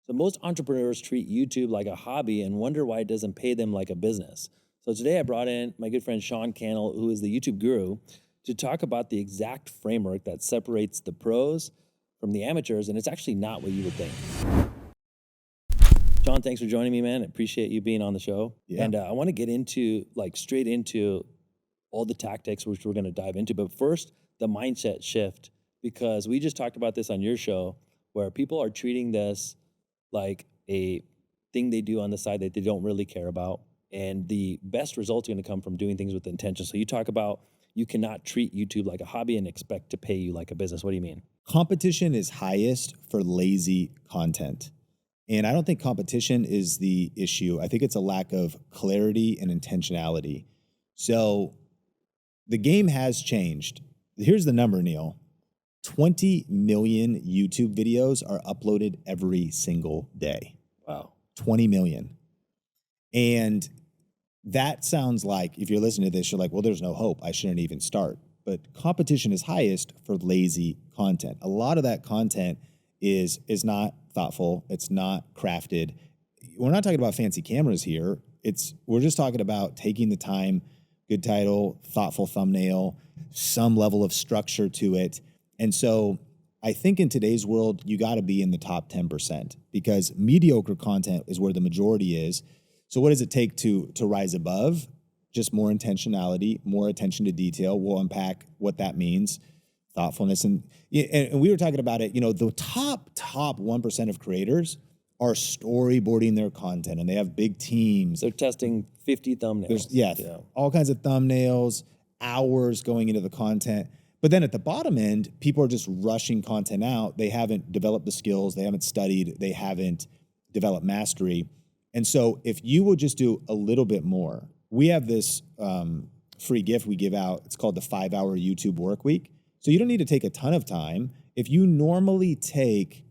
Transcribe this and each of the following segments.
So most entrepreneurs treat YouTube like a hobby and wonder why it doesn't pay them like a business. So today I brought in my good friend Sean Cannell, who is the YouTube guru, to talk about the exact framework that separates the pros from the amateurs, and it's actually not what you would think. Sean, thanks for joining me, man. I appreciate you being on the show. Yeah. And I want to get into straight into all the tactics, which we're going to dive into. But first, the mindset shift, because we just talked about this on your show, where people are treating this like a thing they do on the side that they don't really care about. And the best results are going to come from doing things with intention. So you talk about you cannot treat YouTube like a hobby and expect to pay you like a business. What do you mean? Competition is highest for lazy content. And I don't think competition is the issue. I think it's a lack of clarity and intentionality. So the game has changed. Here's the number, Neel. 20 million YouTube videos are uploaded every single day. Wow. 20 million. And that sounds like, if you're listening to this, you're like, well, there's no hope. I shouldn't even start. But competition is highest for lazy content. A lot of that content is not thoughtful. It's not crafted. We're not talking about fancy cameras here. We're just talking about taking the time, good title, thoughtful thumbnail, some level of structure to it. And so I think in today's world, you got to be in the top 10% because mediocre content is where the majority is. So what does it take to rise above? Just more intentionality, more attention to detail. We'll unpack what that means, thoughtfulness. And we were talking about it, the top 1% of creators are storyboarding their content and they have big teams. They're testing 50 thumbnails. All kinds of thumbnails, hours going into the content. But then at the bottom end, people are just rushing content out. They haven't developed the skills. They haven't studied. They haven't developed mastery. And so if you will just do a little bit more, we have this free gift we give out. It's called the 5-hour YouTube work week. So you don't need to take a ton of time. If you normally take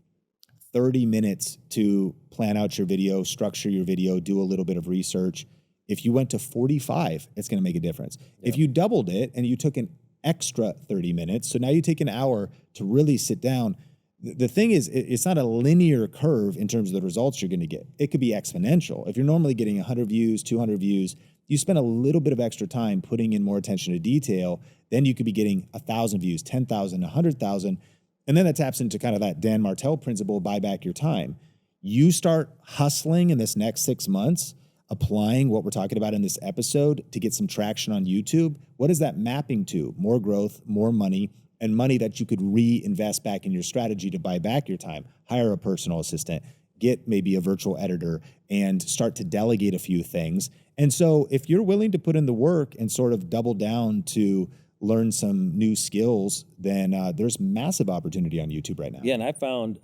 30 minutes to plan out your video, structure your video, do a little bit of research, if you went to 45, it's going to make a difference. Yeah. If you doubled it and you took an extra 30 minutes, so now you take an hour to really sit down. The thing is, it's not a linear curve in terms of the results you're going to get. It could be exponential. If you're normally getting 100 views, 200 views, you spend a little bit of extra time putting in more attention to detail, then you could be getting 1,000 views, 10,000, 100,000. And then that taps into kind of that Dan Martell principle, buy back your time. You start hustling in this next 6 months, applying what we're talking about in this episode to get some traction on YouTube. What is that mapping to? More growth, more money, and money that you could reinvest back in your strategy to buy back your time. Hire a personal assistant, get maybe a virtual editor, and start to delegate a few things. And so if you're willing to put in the work and sort of double down to learn some new skills, then there's massive opportunity on YouTube right now. Yeah, and I found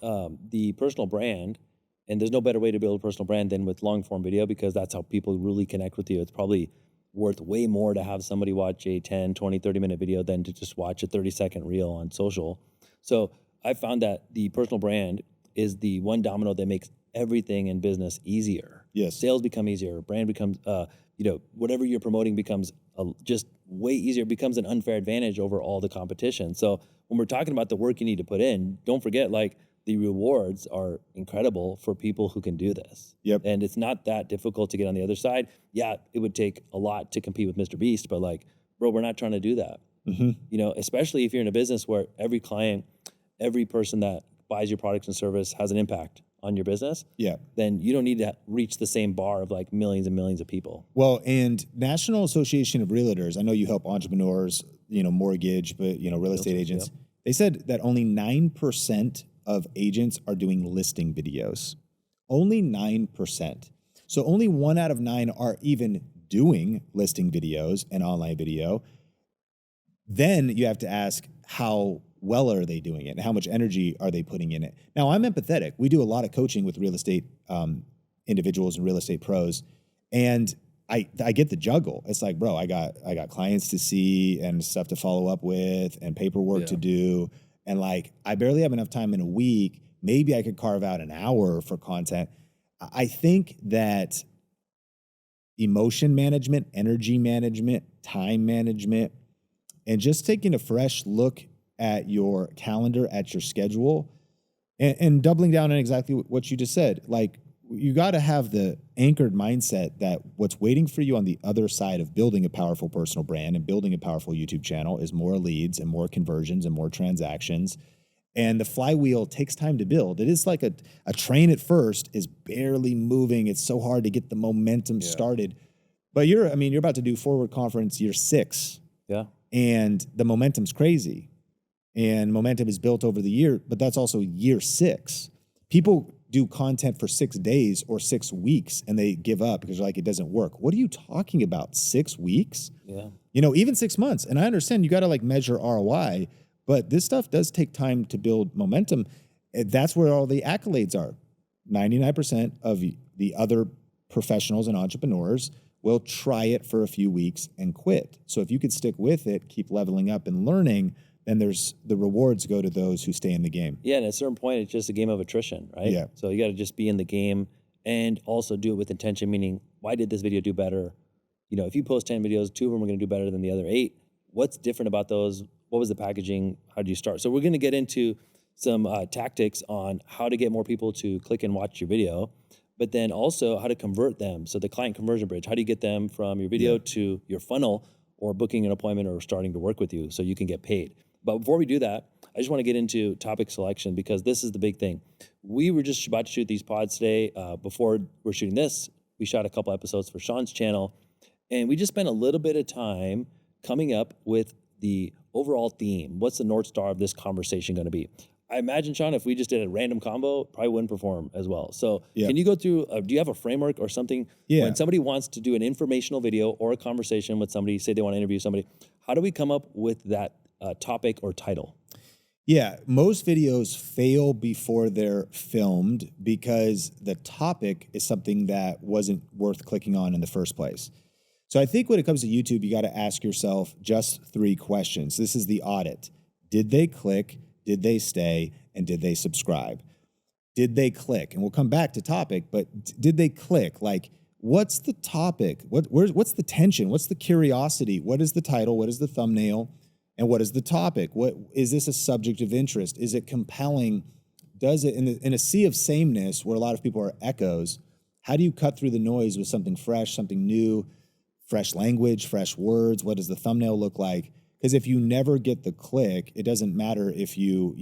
the personal brand, and there's no better way to build a personal brand than with long-form video because that's how people really connect with you. It's probably worth way more to have somebody watch a 10, 20, 30-minute video than to just watch a 30-second reel on social. So I found that the personal brand is the one domino that makes everything in business easier. Yes. Sales become easier. Brand becomes, whatever you're promoting becomes just way easier, becomes an unfair advantage over all the competition. So when we're talking about the work you need to put in, don't forget, the rewards are incredible for people who can do this. Yep. And it's not that difficult to get on the other side. Yeah, it would take a lot to compete with Mr. Beast, but bro, we're not trying to do that. Mm-hmm. Especially if you're in a business where every client, every person that buys your products and service has an impact on your business. Yeah. Then you don't need to reach the same bar of millions and millions of people. Well, and National Association of Realtors, I know you help entrepreneurs, mortgage, but real estate agents. Yep. They said that only 9% of agents are doing listing videos. Only 9%. So only 1 out of 9 are even doing listing videos and online video. Then you have to ask, how well are they doing it? And how much energy are they putting in it? Now, I'm empathetic. We do a lot of coaching with real estate individuals and real estate pros. And I get the juggle. It's like, bro, I got clients to see and stuff to follow up with and paperwork to do. And I barely have enough time in a week. Maybe I could carve out an hour for content. I think that emotion management, energy management, time management, and just taking a fresh look at your calendar, at your schedule, And doubling down on exactly what you just said, like you got to have the anchored mindset that what's waiting for you on the other side of building a powerful personal brand and building a powerful YouTube channel is more leads and more conversions and more transactions. And the flywheel takes time to build. It is like a train at first is barely moving. It's so hard to get the momentum started. But you're about to do Forward Conference year 6. Yeah. And the momentum's crazy. And momentum is built over the year, but that's also year 6. People do content for 6 days or 6 weeks and they give up because they're like, it doesn't work. What are you talking about? 6 weeks? Yeah. Even 6 months. And I understand you got to like measure ROI, but this stuff does take time to build momentum. That's where all the accolades are. 99% of the other professionals and entrepreneurs will try it for a few weeks and quit. So if you could stick with it, keep leveling up and learning, then there's the rewards go to those who stay in the game. Yeah, and at a certain point, it's just a game of attrition, right? Yeah. So you got to just be in the game and also do it with intention, meaning, why did this video do better? If you post 10 videos, 2 of them are going to do better than the other 8. What's different about those? What was the packaging? How did you start? So we're going to get into some tactics on how to get more people to click and watch your video, but then also how to convert them. So the client conversion bridge, how do you get them from your video to your funnel or booking an appointment or starting to work with you so you can get paid? But before we do that, I just want to get into topic selection because this is the big thing. We were just about to shoot these pods today. Before we're shooting this, we shot a couple episodes for Sean's channel, and we just spent a little bit of time coming up with the overall theme. What's the North Star of this conversation going to be? I imagine, Sean, if we just did a random combo, probably wouldn't perform as well. So can you go through, do you have a framework or something? When somebody wants to do an informational video or a conversation with somebody, say they want to interview somebody, how do we come up with that topic or title? Yeah, most videos fail before they're filmed because the topic is something that wasn't worth clicking on in the first place. So I think when it comes to YouTube, you got to ask yourself just 3 questions. This is the audit. Did they click? Did they stay? And did they subscribe? Did they click? And we'll come back to topic, but did they click? Like, what's the topic? What's the tension? What's the curiosity? What is the title? What is the thumbnail? And what is the topic? What is this a subject of interest? Is it compelling? Does it in a sea of sameness where a lot of people are echoes? How do you cut through the noise with something fresh, something new, fresh language, fresh words? What does the thumbnail look like? Because if you never get the click, it doesn't matter if you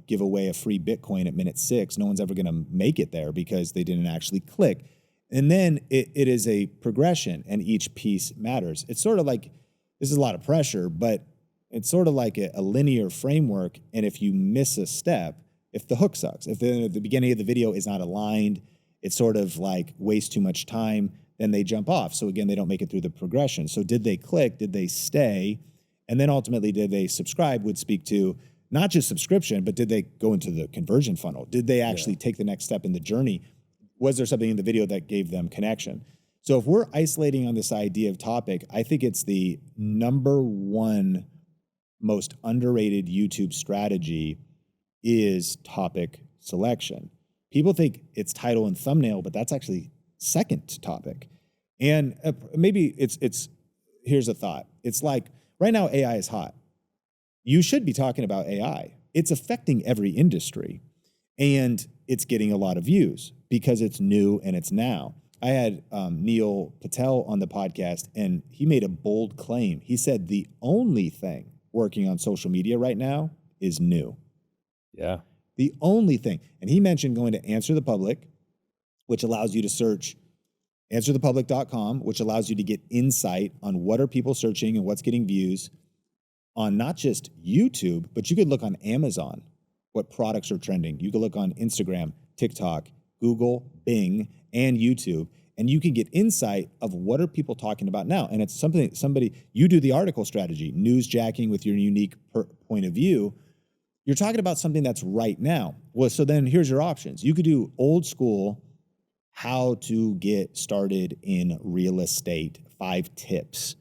give away a free Bitcoin at minute 6. No one's ever going to make it there because they didn't actually click. And then it is a progression, and each piece matters. It's sort of like, this is a lot of pressure, but it's sort of like a linear framework. And if you miss a step, if the hook sucks, if the beginning of the video is not aligned, it's sort of like wastes too much time, then they jump off. So again, they don't make it through the progression. So did they click? Did they stay? And then ultimately, did they subscribe would speak to not just subscription, but did they go into the conversion funnel? Did they actually take the next step in the journey? Was there something in the video that gave them connection? So if we're isolating on this idea of topic, I think it's the number one most underrated YouTube strategy is topic selection. People think it's title and thumbnail, but that's actually second to topic. And maybe it's here's a thought. It's like right now AI is hot. You should be talking about AI. It's affecting every industry, and it's getting a lot of views because it's new and it's now. I had Neel Patel on the podcast, and he made a bold claim. He said the only thing working on social media right now is new. Yeah. The only thing. And he mentioned going to Answer the Public, which allows you to search answerthepublic.com, which allows you to get insight on what are people searching and what's getting views on not just YouTube, but you could look on Amazon, what products are trending. You could look on Instagram, TikTok, Google, Bing, and YouTube, and you can get insight of what are people talking about now. And it's something you do the article strategy, newsjacking with your unique point of view. You're talking about something that's right now. Well, so then here's your options. You could do old school, how to get started in real estate, 5 tips.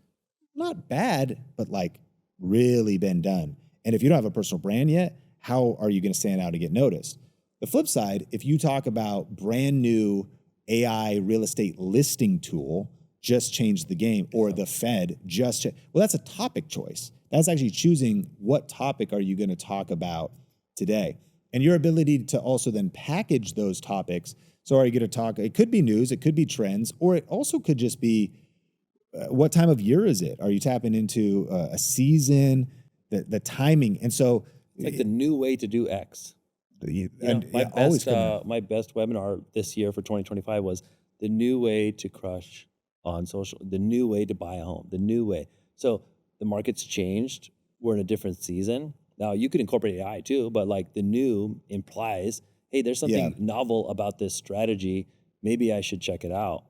Not bad, but like really been done. And if you don't have a personal brand yet, how are you going to stand out and get noticed? The flip side, if you talk about brand new AI real estate listing tool, just changed the game, or the Fed well, that's a topic choice. That's actually choosing what topic are you going to talk about today. and your ability to also then package those topics. So are you going to talk, it could be news, it could be trends, or it also could just be what time of year is it? Are you tapping into a season, the timing? And so It's like the new way to do X. My best webinar this year for 2025 was the new way to crush on social, the new way to buy a home, the new way. So the market's changed. We're in a different season. Now you could incorporate AI too, but like the new implies, hey, there's something novel about this strategy. Maybe I should check it out.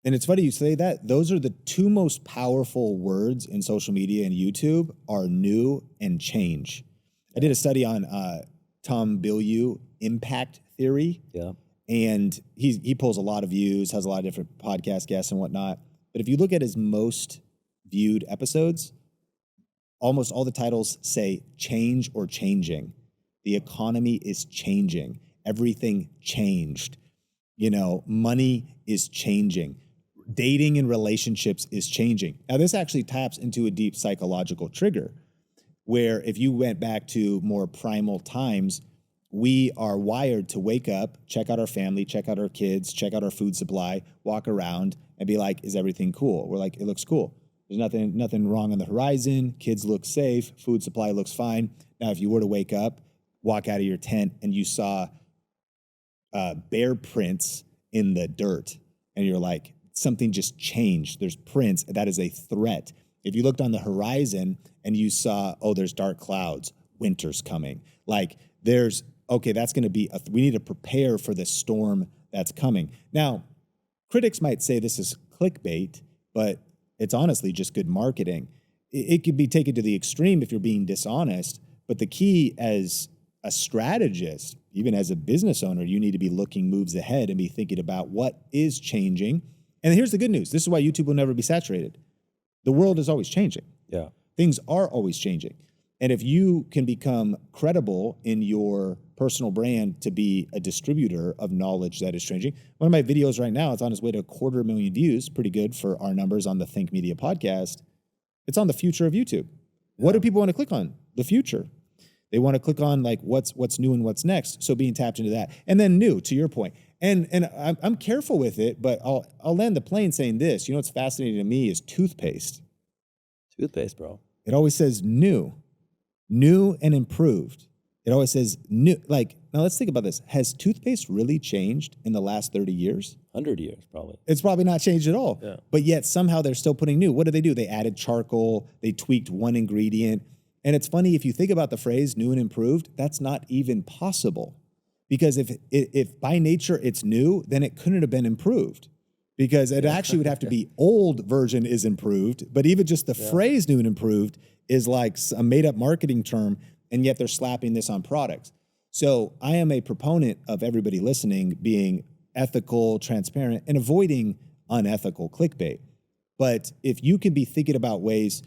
And it's funny you say that. Those are the two most powerful words in social media and YouTube are new and change. I did a study on Tom Bilyeu impact theory. Yeah. And he pulls a lot of views, has a lot of different podcast guests and whatnot. But if you look at his most viewed episodes, almost all the titles say change or changing. The economy is changing. Everything changed. Money is changing. Dating and relationships is changing. Now, this actually taps into a deep psychological trigger where if you went back to more primal times, we are wired to wake up, check out our family, check out our kids, check out our food supply, walk around and be like, is everything cool? We're like, it looks cool. There's nothing wrong on the horizon. Kids look safe. Food supply looks fine. Now, if you were to wake up, walk out of your tent and you saw bear prints in the dirt and you're like, something just changed. There's prints. That is a threat. If you looked on the horizon and you saw, there's dark clouds, winter's coming. Like that's going to be, we need to prepare for the storm that's coming. Now, critics might say this is clickbait, but it's honestly just good marketing. It could be taken to the extreme if you're being dishonest, but the key as a strategist, even as a business owner, you need to be looking moves ahead and be thinking about what is changing. And here's the good news. This is why YouTube will never be saturated. The world is always changing. Yeah. Things are always changing. And if you can become credible in your personal brand to be a distributor of knowledge that is changing. One of my videos right now, it's on its way to 250,000 views. Pretty good for our numbers on the Think Media podcast. It's on the future of YouTube. What do people want to click on? The future. They want to click on like what's new and what's next. So being tapped into that. And then new, to your point. And I'm careful with it, but I'll land the plane saying this. What's fascinating to me is toothpaste. Toothpaste, bro. It always says new and improved. It always says new. Like, now let's think about this. Has toothpaste really changed in the last 30 years? 100 years, probably. It's probably not changed at all. Yeah. But yet somehow they're still putting new. What do? They added charcoal. They tweaked one ingredient. And it's funny, if you think about the phrase new and improved, that's not even possible. Because if by nature it's new, then it couldn't have been improved. Because it actually would have to be old version is improved. But even just the phrase new and improved is like a made up marketing term. And yet they're slapping this on products. So I am a proponent of everybody listening being ethical, transparent, and avoiding unethical clickbait. But if you can be thinking about ways,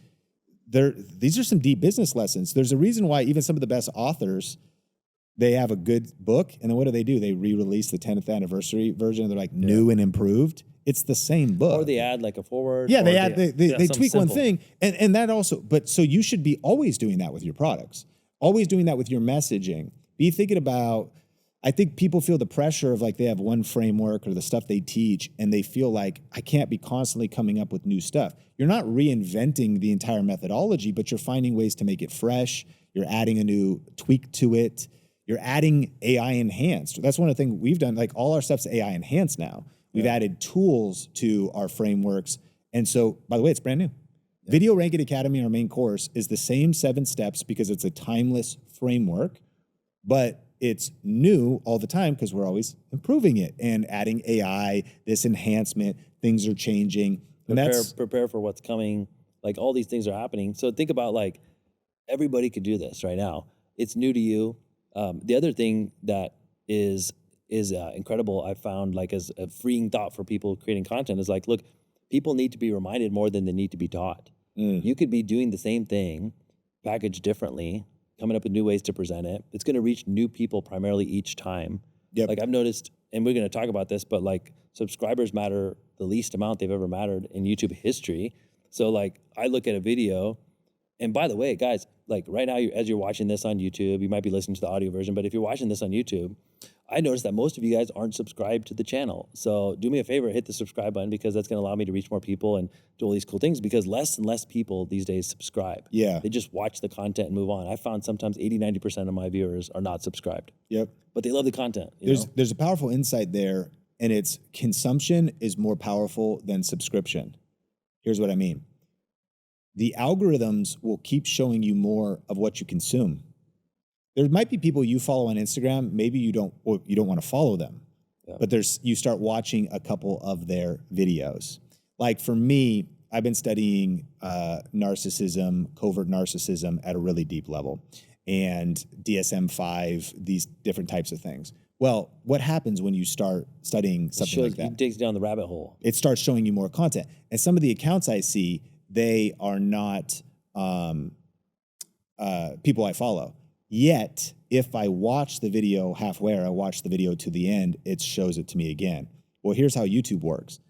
these are some deep business lessons. There's a reason why even some of the best authors, they have a good book, and then what do? They re-release the 10th anniversary version, and they're like new and improved. It's the same book. Or they add like a forward. Yeah, they tweak one thing, and that also. But so you should be always doing that with your products, always doing that with your messaging. Be thinking about. I think people feel the pressure of like they have one framework or the stuff they teach, and they feel like I can't be constantly coming up with new stuff. You're not reinventing the entire methodology, but you're finding ways to make it fresh. You're adding a new tweak to it. You're adding AI enhanced. That's one of the things we've done. Like all our stuff's AI enhanced now. We've added tools to our frameworks. And so, by the way, it's brand new. Yeah. Video Ranking Academy, our main course, is the same 7 steps because it's a timeless framework, but it's new all the time because we're always improving it and adding AI, this enhancement, things are changing. And prepare for what's coming. Like all these things are happening. So think about like everybody could do this right now. It's new to you. The other thing that is incredible, I found like as a freeing thought for people creating content is like, look, people need to be reminded more than they need to be taught. You could be doing the same thing, packaged differently, coming up with new ways to present it. It's going to reach new people primarily each time. Yep. Like I've noticed, and we're going to talk about this, but like subscribers matter the least amount they've ever mattered in YouTube history. So like I look at a video, and by the way, guys, like right now, as you're watching this on YouTube, you might be listening to the audio version, but if you're watching this on YouTube, I noticed that most of you guys aren't subscribed to the channel. So do me a favor, hit the subscribe button, because that's going to allow me to reach more people and do all these cool things, because less and less people these days subscribe. Yeah. They just watch the content and move on. I found sometimes 80-90% of my viewers are not subscribed. Yep. But they love the content. You know? There's a powerful insight there, and it's consumption is more powerful than subscription. Here's what I mean. The algorithms will keep showing you more of what you consume. There might be people you follow on Instagram, maybe you don't want to follow them. Yeah. But you start watching a couple of their videos. Like for me, I've been studying narcissism, covert narcissism at a really deep level, and DSM-5, these different types of things. Well, what happens when you start studying something like that? It digs down the rabbit hole. It starts showing you more content. And some of the accounts I see, they are not people I follow. Yet, if I watch the video halfway or I watch the video to the end, it shows it to me again. Well, here's how YouTube works.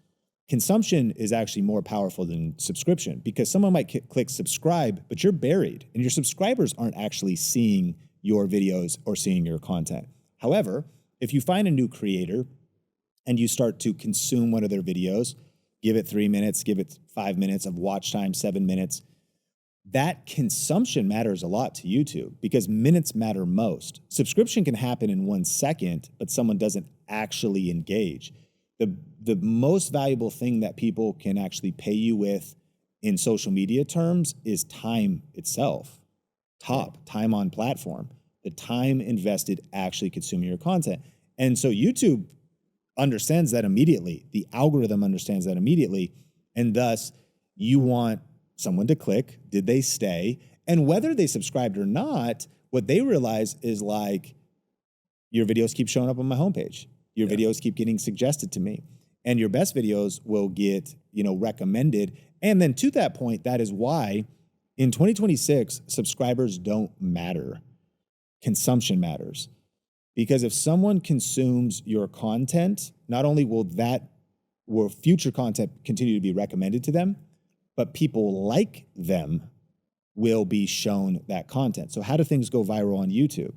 Consumption is actually more powerful than subscription, because someone might click subscribe, but you're buried and your subscribers aren't actually seeing your videos or seeing your content. However, if you find a new creator and you start to consume one of their videos, give it 3 minutes, give it 5 minutes of watch time, 7 minutes, that consumption matters a lot to YouTube, because minutes matter most. Subscription can happen in 1 second, but someone doesn't actually engage. The most valuable thing that people can actually pay you with in social media terms is time itself. Time on platform. The time invested actually consuming your content. And so YouTube understands that immediately. The algorithm understands that immediately. And thus, you want someone to click. Did they stay? And whether they subscribed or not, what they realize is like, your videos keep showing up on my homepage. Your videos keep getting suggested to me. And your best videos will get, recommended. And then to that point, that is why in 2026, subscribers don't matter. Consumption matters. Because if someone consumes your content, not only will future content continue to be recommended to them, but people like them will be shown that content. So how do things go viral on YouTube?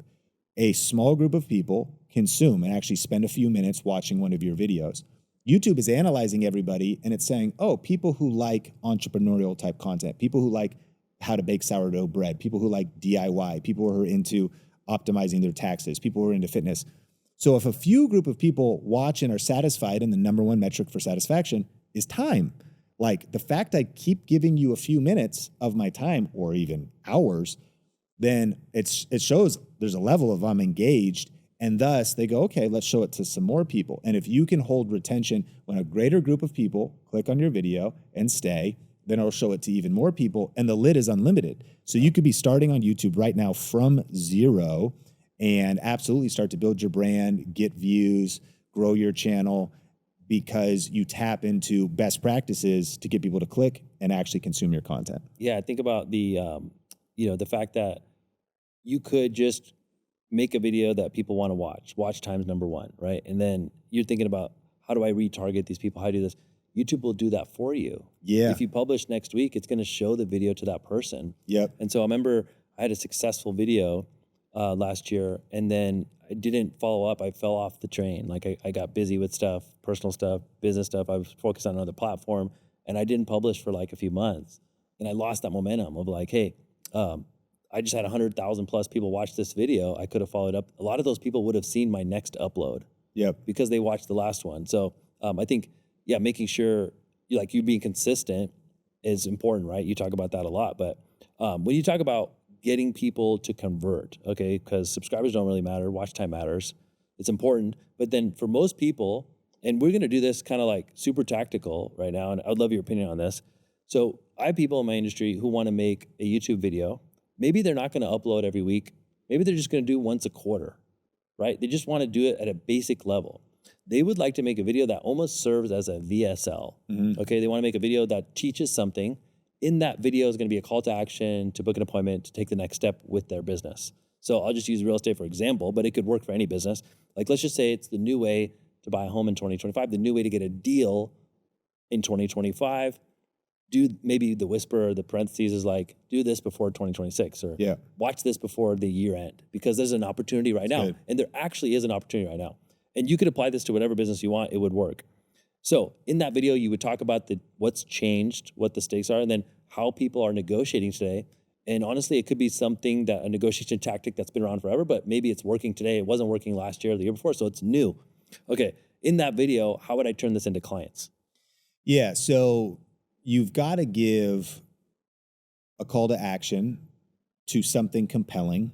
A small group of people consume and actually spend a few minutes watching one of your videos. YouTube is analyzing everybody, and it's saying, oh, people who like entrepreneurial type content, people who like how to bake sourdough bread, people who like DIY, people who are into optimizing their taxes, people who are into fitness. So if a few group of people watch and are satisfied, and the number one metric for satisfaction is time, like the fact I keep giving you a few minutes of my time or even hours, then it shows there's a level of I'm engaged, and thus they go, okay, let's show it to some more people. And if you can hold retention when a greater group of people click on your video and stay, then it'll show it to even more people, and the lid is unlimited. So you could be starting on YouTube right now from zero and absolutely start to build your brand, get views, grow your channel, because you tap into best practices to get people to click and actually consume your content. Yeah, think about the fact that you could just make a video that people want to watch. Watch time's number one, right? And then you're thinking about, how do I retarget these people? How do I do this? YouTube will do that for you. Yeah. If you publish next week, it's going to show the video to that person. Yep. And so I remember I had a successful video last year, and then I didn't follow up. I fell off the train. Like I got busy with stuff, personal stuff, business stuff. I was focused on another platform, and I didn't publish for like a few months. And I lost that momentum of like, hey, I just had 100,000 plus people watch this video. I could have followed up. A lot of those people would have seen my next upload. Yep. Because they watched the last one. So I think, making sure you being consistent is important, right? You talk about that a lot. But when you talk about getting people to convert, okay, because subscribers don't really matter, watch time matters. It's important. But then for most people, and we're going to do this kind of like super tactical right now, and I would love your opinion on this. So I have people in my industry who want to make a YouTube video. Maybe they're not going to upload every week. Maybe they're just going to do once a quarter, right? They just want to do it at a basic level. They would like to make a video that almost serves as a VSL, okay? They want to make a video that teaches something. In that video is going to be a call to action, to book an appointment, to take the next step with their business. So I'll just use real estate for example, but it could work for any business. Like let's just say it's the new way to buy a home in 2025, the new way to get a deal in 2025. do maybe the whisper or the parentheses is like, do this before 2026 or watch this before the year end, because there's an opportunity right now. Good. And there actually is an opportunity right now. And you could apply this to whatever business you want. It would work. So in that video, you would talk about what's changed, what the stakes are, and then how people are negotiating today. And honestly, it could be something that a negotiation tactic that's been around forever, but maybe it's working today. It wasn't working last year or the year before, so it's new. Okay, in that video, how would I turn this into clients? Yeah, so you've got to give a call to action to something compelling.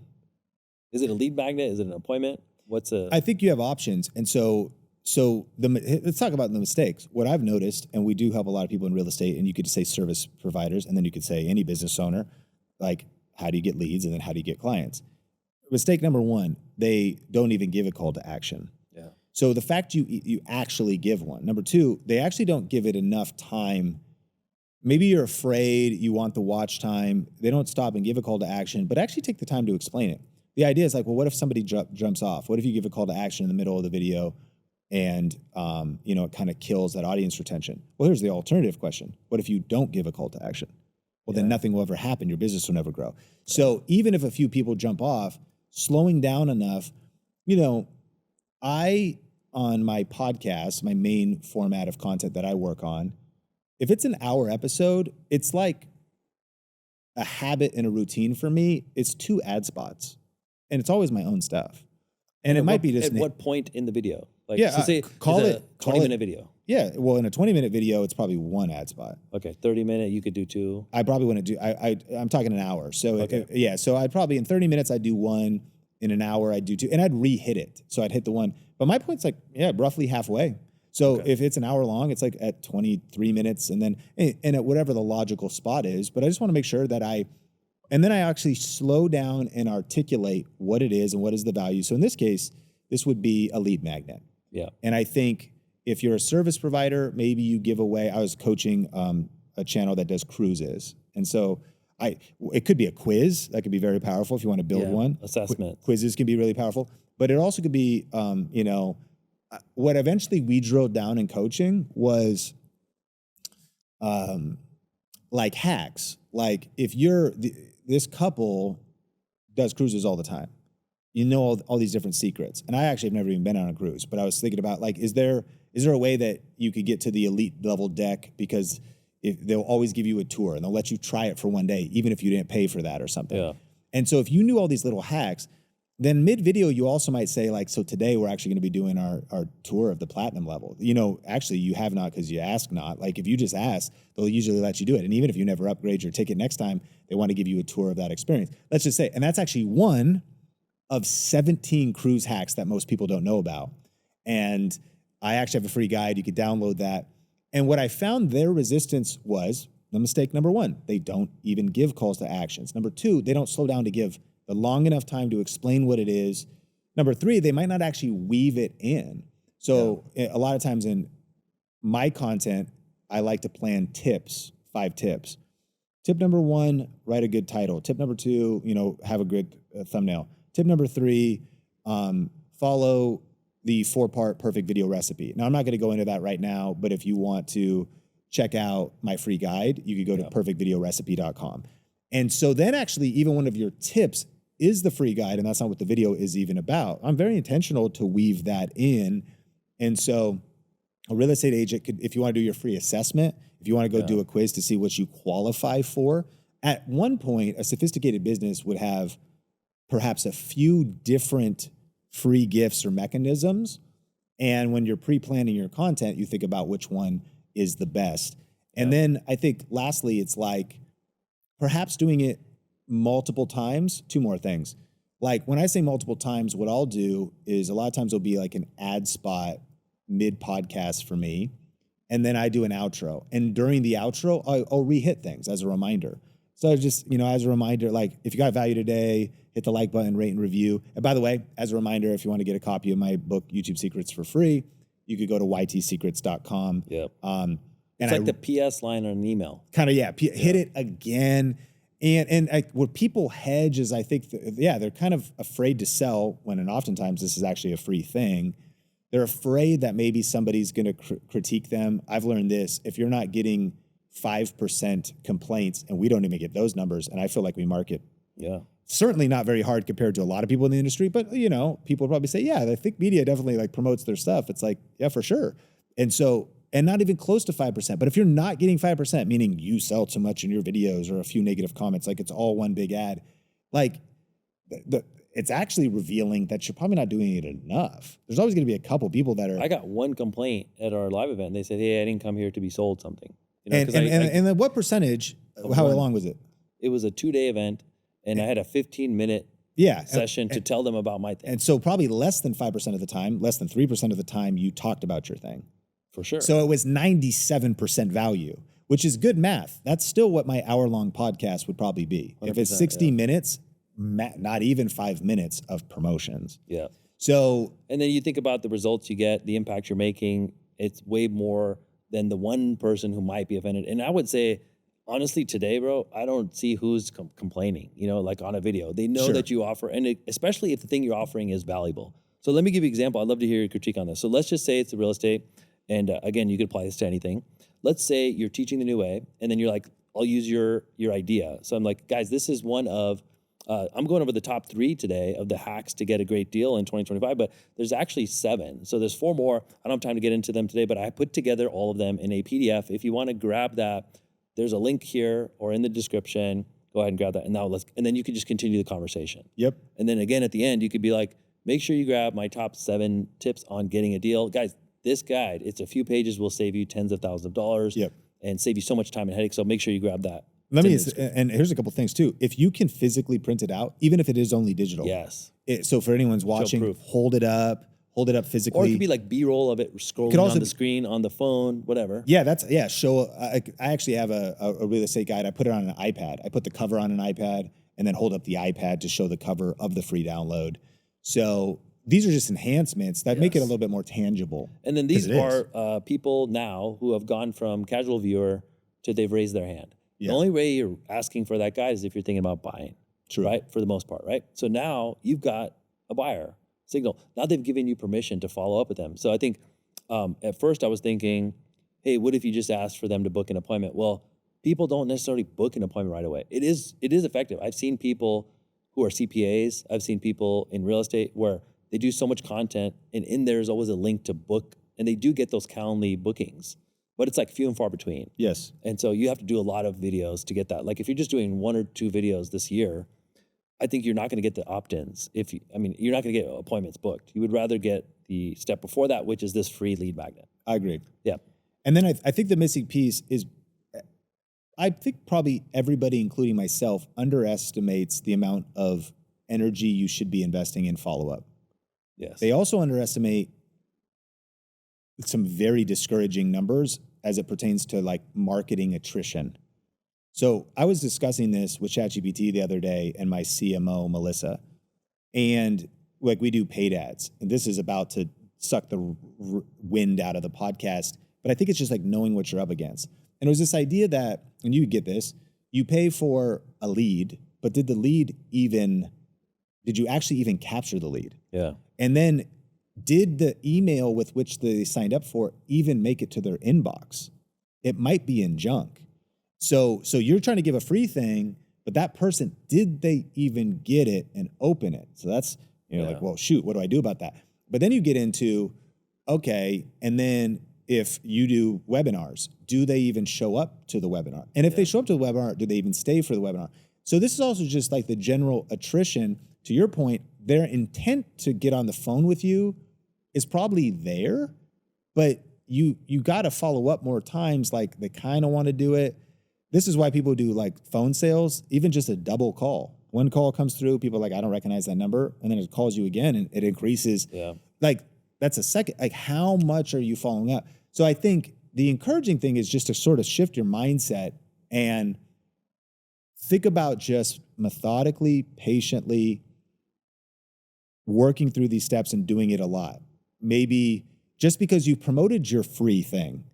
Is it a lead magnet? Is it an appointment? I think you have options. And so let's talk about the mistakes. What I've noticed, and we do help a lot of people in real estate, and you could say service providers, and then you could say any business owner, like how do you get leads and then how do you get clients? Mistake number one, they don't even give a call to action. Yeah. So the fact you actually give one. Number two, they actually don't give it enough time. Maybe you're afraid, you want the watch time. They don't stop and give a call to action, but actually take the time to explain it. The idea is like, well, what if somebody jumps off? What if you give a call to action in the middle of the video and it kind of kills that audience retention? Well, here's the alternative question. What if you don't give a call to action? Well, then nothing will ever happen. Your business will never grow. So even if a few people jump off, slowing down enough, on my podcast, my main format of content that I work on, if it's an hour episode, it's like a habit and a routine for me. It's 2 ad spots, and it's always my own stuff. And it might be just at what point in the video? Like, yeah, so say call it a 20-minute video. Yeah, well, in a 20-minute video, it's probably 1 ad spot. Okay, 30-minute, you could do 2. I probably want to do. I'm talking an hour. So Okay. so I'd probably in 30 minutes I'd do 1. In an hour I'd do 2, and I'd re-hit it. So I'd hit the 1. But my point's like roughly halfway. So if it's an hour long, it's like at 23 minutes, and then at whatever the logical spot is. But I just want to make sure that I actually slow down and articulate what it is and what is the value. So in this case, this would be a lead magnet. Yeah. And I think if you're a service provider, maybe you give away. I was coaching a channel that does cruises, and so it could be a quiz that could be very powerful if you want to build one. Assessment. Quizzes can be really powerful, but it also could be, what eventually we drilled down in coaching was like hacks. Like if this couple does cruises all the time, all these different secrets. And I actually have never even been on a cruise, but I was thinking about like, is there a way that you could get to the elite level deck, because they'll always give you a tour and they'll let you try it for 1 day, even if you didn't pay for that or something. Yeah. And so if you knew all these little hacks, then mid-video, you also might say like, so today we're actually going to be doing our tour of the platinum level. Actually you have not, because you ask not. Like if you just ask, they'll usually let you do it. And even if you never upgrade your ticket next time, they want to give you a tour of that experience. Let's just say, and that's actually one of 17 cruise hacks that most people don't know about. And I actually have a free guide. You could download that. And what I found their resistance was the mistake number 1. They don't even give calls to actions. Number 2, they don't slow down to give the long enough time to explain what it is. Number 3, they might not actually weave it in. So a lot of times in my content, I like to plan tips, 5 tips. Tip number 1, write a good title. Tip number 2, have a good thumbnail. Tip number 3, follow the 4-part perfect video recipe. Now, I'm not going to go into that right now, but if you want to check out my free guide, you could go to perfectvideorecipe.com. And so then actually even one of your tips is the free guide, and that's not what the video is even about. I'm very intentional to weave that in. And so a real estate agent could, if you want to do your free assessment, if you want to go do a quiz to see what you qualify for, at one point, a sophisticated business would have perhaps a few different free gifts or mechanisms. And when you're pre-planning your content, you think about which one is the best. And then I think lastly, it's like perhaps doing it multiple times. 2 more things. Like when I say multiple times, what I'll do is a lot of times it'll be like an ad spot mid-podcast for me. And then I do an outro. And during the outro, I'll re-hit things as a reminder. So just, as a reminder, like if you got value today, hit the like button, rate and review. And by the way, as a reminder, if you want to get a copy of my book, YouTube Secrets, for free, you could go to ytsecrets.com. Yep. And it's like the PS line on an email. Kind of, hit it again. And what people hedge is I think, they're kind of afraid to sell when, and oftentimes this is actually a free thing. They're afraid that maybe somebody's going to critique them. I've learned this: if you're not getting 5% complaints, and we don't even get those numbers. And I feel like we market certainly not very hard compared to a lot of people in the industry, but people probably say, yeah, I think media definitely like promotes their stuff. It's like, yeah, for sure. And so, and not even close to 5%. But if you're not getting 5%, meaning you sell too much in your videos or a few negative comments, like it's all one big ad, like it's actually revealing that you're probably not doing it enough. There's always going to be a couple people that are. I got one complaint at our live event. They said, hey, I didn't come here to be sold something. And then what percentage, how long was it? It was a 2-day event, and I had a 15-minute session to tell them about my thing. And so probably less than 5% of the time, less than 3% of the time, you talked about your thing. For sure. So it was 97% value, which is good math. That's still what my hour-long podcast would probably be. If it's 60 minutes, not even 5 minutes of promotions. Yeah. So, and then you think about the results you get, the impact you're making. It's way more than the one person who might be offended. And I would say, honestly, today, bro, I don't see who's complaining, like on a video. They know that you offer, and especially if the thing you're offering is valuable. So let me give you an example. I'd love to hear your critique on this. So let's just say it's the real estate. And again, you could apply this to anything. Let's say you're teaching the new way, and then you're like, I'll use your idea. So I'm like, guys, this is one of, I'm going over the top 3 today of the hacks to get a great deal in 2025, but there's actually 7. So there's 4 more. I don't have time to get into them today, but I put together all of them in a PDF. If you want to grab that, there's a link here or in the description. Go ahead and grab that. And then you can just continue the conversation. Yep. And then again, at the end, you could be like, make sure you grab my top 7 tips on getting a deal. Guys, this guide, it's a few pages, will save you tens of thousands of dollars and save you so much time and headache. So make sure you grab that. And here's a couple things too. If you can physically print it out, even if it is only digital. Yes. So for anyone's watching, hold it up physically. Or it could be like B-roll of it scrolling on the screen, on the phone, whatever. Yeah, I actually have a real estate guide. I put it on an iPad. I put the cover on an iPad and then hold up the iPad to show the cover of the free download. So these are just enhancements that make it a little bit more tangible. And then these are people now who have gone from casual viewer to they've raised their hand. Yeah. The only way you're asking for that guide is if you're thinking about buying, right? For the most part, right? So now you've got a buyer signal. Now they've given you permission to follow up with them. So I think at first I was thinking, hey, what if you just asked for them to book an appointment? Well, people don't necessarily book an appointment right away. It is effective. I've seen people who are CPAs. I've seen people in real estate where they do so much content, and in there's always a link to book, and they do get those Calendly bookings, but it's like few and far between. Yes. And so you have to do a lot of videos to get that. Like if you're just doing 1 or 2 videos this year, I think you're not going to get the opt-ins. You're not going to get appointments booked. You would rather get the step before that, which is this free lead magnet. I agree. Yeah. And then I think the missing piece is, I think probably everybody, including myself, underestimates the amount of energy you should be investing in follow-up. Yes. They also underestimate some very discouraging numbers as it pertains to like marketing attrition. So I was discussing this with ChatGPT the other day and my CMO, Melissa, and like we do paid ads, and this is about to suck the wind out of the podcast, but I think it's just like knowing what you're up against. And it was this idea that, and you get this, you pay for a lead, but did you actually even capture the lead? Yeah. And then did the email with which they signed up for even make it to their inbox? It might be in junk. So you're trying to give a free thing, but that person, did they even get it and open it? So that's, like, well, shoot, what do I do about that? But then you get into, okay, and then if you do webinars, do they even show up to the webinar? And if they show up to the webinar, do they even stay for the webinar? So this is also just like the general attrition. To your point, their intent to get on the phone with you is probably there, but you got to follow up more times. Like they kind of want to do it. This is why people do like phone sales, even just a double call. One call comes through, people are like, I don't recognize that number. And then it calls you again and it increases. Yeah. Like that's a second, like how much are you following up? So I think the encouraging thing is just to sort of shift your mindset and think about just methodically, patiently working through these steps and doing it a lot. Maybe just because you've promoted your free thing,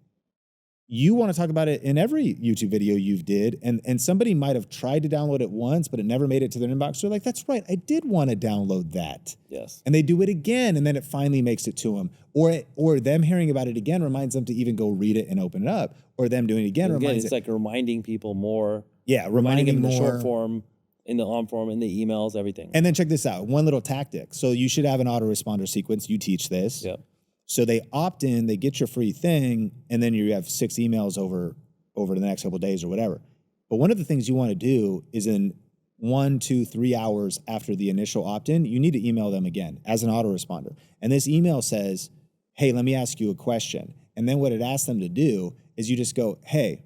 you want to talk about it in every YouTube video you've did, and somebody might have tried to download it once, but it never made it to their inbox. They're like, that's right, I did want to download that. Yes. And they do it again, and then it finally makes it to them. Or them hearing about it again reminds them to even go read it and open it up. Or them doing it again reminds it's like reminding people more. Yeah, reminding them in more. the short form, in the long form, in the emails, everything. And then check this out, one little tactic. So you should have an autoresponder sequence. You teach this. Yep. So they opt in, they get your free thing, and then you have 6 emails over the next couple of days or whatever. But one of the things you want to do is in 1, 2, 3 hours after the initial opt-in, you need to email them again as an autoresponder. And this email says, hey, let me ask you a question. And then what it asks them to do is you just go, hey,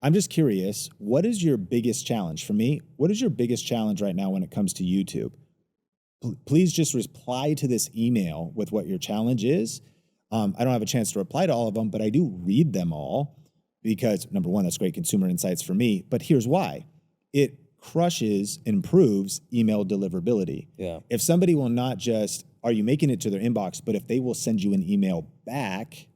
I'm just curious, what is your biggest challenge? For me, what is your biggest challenge right now when it comes to YouTube? Please just reply to this email with what your challenge is. I don't have a chance to reply to all of them, but I do read them all because, number one, that's great consumer insights for me. But here's why. It crushes, improves email deliverability. Yeah. If somebody will not just, are you making it to their inbox, but if they will send you an email back,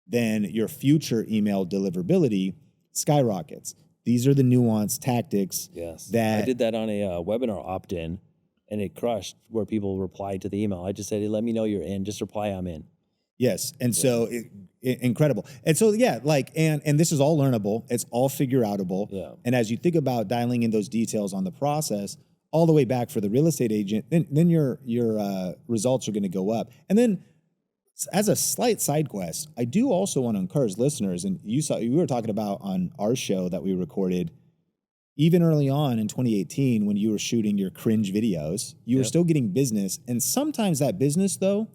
then your future email deliverability skyrockets. These are the nuanced tactics. Yes. That I did that on a webinar opt-in, and it crushed where people replied to the email. I just said, hey, let me know you're in. Just reply, I'm in. Yes. And so incredible. And so, yeah, like, and this is all learnable. It's all figure outable. Yeah. And as you think about dialing in those details on the process, all the way back for the real estate agent, then your results are going to go up. And then as a slight side quest, I do also want to encourage listeners, and you were talking about on our show that we recorded, even early on in 2018, when you were shooting your cringe videos, you were still getting business. And sometimes that business, though,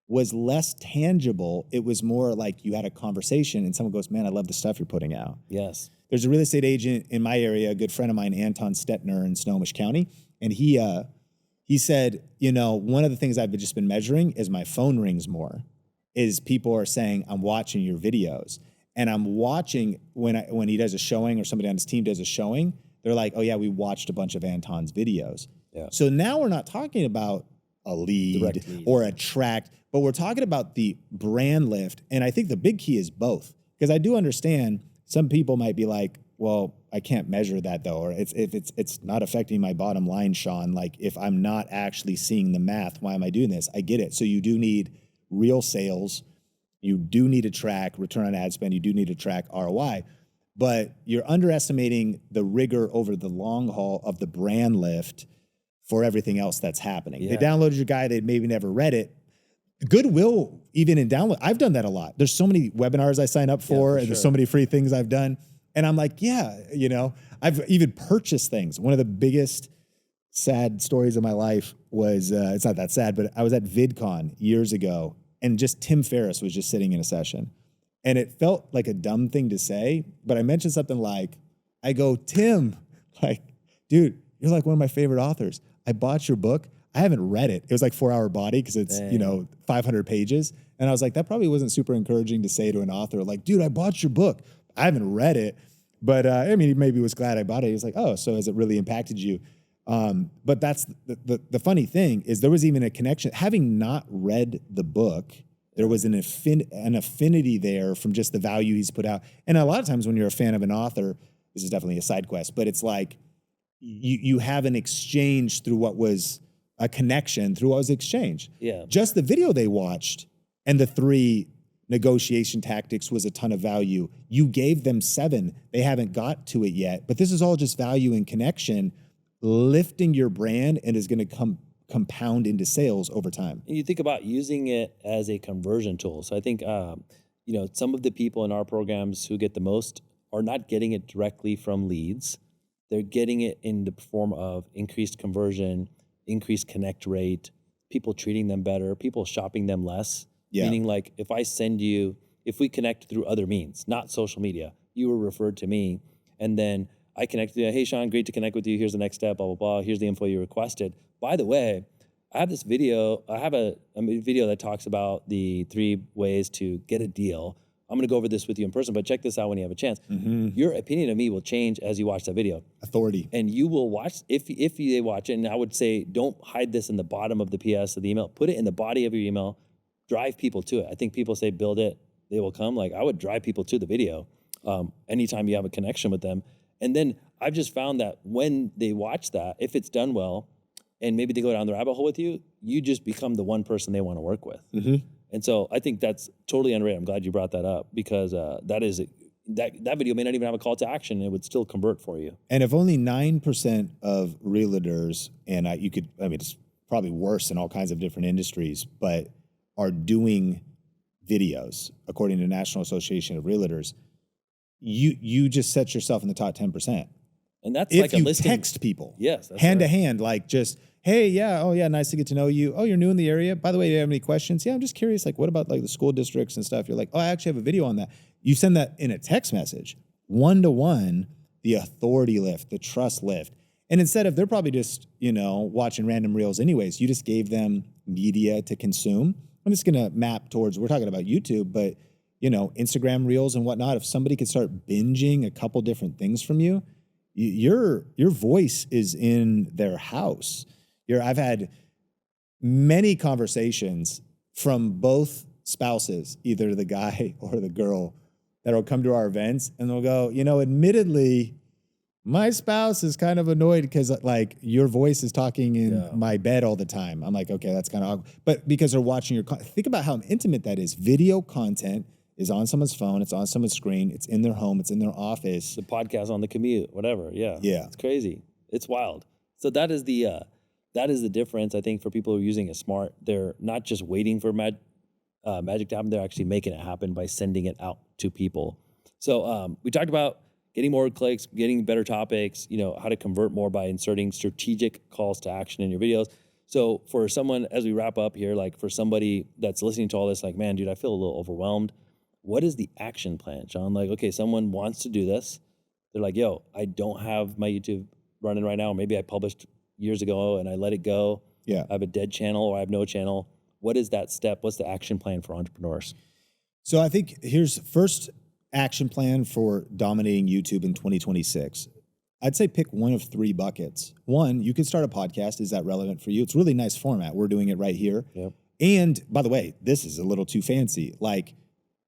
was less tangible. It was more like you had a conversation and someone goes, man, I love the stuff you're putting out. Yes. There's a real estate agent in my area, a good friend of mine, Anton Stetner in Snohomish County. And he said, one of the things I've just been measuring is my phone rings more, is people are saying, I'm watching your videos. And I'm watching when he does a showing or somebody on his team does a showing, they're like, oh yeah, we watched a bunch of Anton's videos. Yeah. So now we're not talking about a lead or a tract, but we're talking about the brand lift. And I think the big key is both, because I do understand some people might be like, well, I can't measure that though, or it's not affecting my bottom line, Sean. Like if I'm not actually seeing the math, why am I doing this? I get it. So you do need real sales. You do need to track return on ad spend. You do need to track ROI, but you're underestimating the rigor over the long haul of the brand lift for everything else that's happening. Yeah. They downloaded your guide. They maybe never read it. Goodwill, even in download, I've done that a lot. There's so many webinars I sign up for, and there's so many free things I've done. And I'm like, yeah, I've even purchased things. One of the biggest sad stories of my life was, it's not that sad, but I was at VidCon years ago, and just Tim Ferriss was just sitting in a session. And it felt like a dumb thing to say, but I mentioned something like, I go, Tim, like, dude, you're like one of my favorite authors. I bought your book. I haven't read it. It was like 4 Hour Body because it's, 500 pages. And I was like, that probably wasn't super encouraging to say to an author, like, dude, I bought your book. I haven't read it. But I mean, he maybe was glad I bought it. He was like, oh, so has it really impacted you? But that's the funny thing is there was even a connection. Having not read the book, there was an affinity there from just the value he's put out. And a lot of times when you're a fan of an author, this is definitely a side quest, but it's like you have an exchange through what was a connection through what was exchanged. Yeah. Just the video they watched and the 3 negotiation tactics was a ton of value. You gave them 7. They haven't got to it yet, but this is all just value and connection, lifting your brand, and is going to compound into sales over time. And you think about using it as a conversion tool. So I think, some of the people in our programs who get the most are not getting it directly from leads. They're getting it in the form of increased conversion, increased connect rate, people treating them better, people shopping them less. Yeah. Meaning like if we connect through other means, not social media, you were referred to me, and then I connected you, hey Sean, great to connect with you, here's the next step, blah, blah, blah, here's the info you requested. By the way, I have this video, I have a video that talks about the 3 ways to get a deal. I'm gonna go over this with you in person, but check this out when you have a chance. Mm-hmm. Your opinion of me will change as you watch that video. Authority. And you will watch, if they watch it, and I would say, don't hide this in the bottom of the PS of the email, put it in the body of your email, drive people to it. I think people say build it, they will come. Like, I would drive people to the video anytime you have a connection with them. And then I've just found that when they watch that, if it's done well, and maybe they go down the rabbit hole with you, you just become the one person they want to work with. Mm-hmm. And so I think that's totally underrated. I'm glad you brought that up, because that video may not even have a call to action. It would still convert for you. And if only 9% of realtors, and it's probably worse in all kinds of different industries, but are doing videos, according to the National Association of Realtors, you just set yourself in the top 10%. And that's if like a you listing. text people, Yes, that's hand to right. hand, like just, hey, yeah, oh yeah, nice to get to know you. Oh, you're new in the area. By the way, do you have any questions? Yeah, I'm just curious. Like, what about like the school districts and stuff? You're like, oh, I actually have a video on that. You send that in a text message, 1-to-1, the authority lift, the trust lift. And instead of, they're probably just, watching random reels anyways, you just gave them media to consume. I'm just going to map towards, we're talking about YouTube, but Instagram reels and whatnot. If somebody could start binging a couple different things from you, your voice is in their house. I've had many conversations from both spouses, either the guy or the girl, that'll come to our events and they'll go, admittedly, my spouse is kind of annoyed because like your voice is talking in my bed all the time. I'm like, okay, that's kind of awkward. But because they're watching think about how intimate that is. Video content is on someone's phone, it's on someone's screen, it's in their home, it's in their office. The podcast on the commute, whatever. Yeah. Yeah. It's crazy. It's wild. So that is the difference, I think, for people who are using it smart. They're not just waiting for magic to happen. They're actually making it happen by sending it out to people. So we talked about getting more clicks, getting better topics, how to convert more by inserting strategic calls to action in your videos. So for someone, as we wrap up here, like for somebody that's listening to all this, like, man, dude, I feel a little overwhelmed. What is the action plan, Sean? Like, okay, someone wants to do this. They're like, yo, I don't have my YouTube running right now. Or maybe I published years ago and I let it go. Yeah. I have a dead channel or I have no channel. What is that step? What's the action plan for entrepreneurs? So I think here's first action plan for dominating YouTube in 2026. I'd say pick one of 3 buckets. One, you could start a podcast. Is that relevant for you? It's a really nice format. We're doing it right here. Yep. And by the way, this is a little too fancy. Like,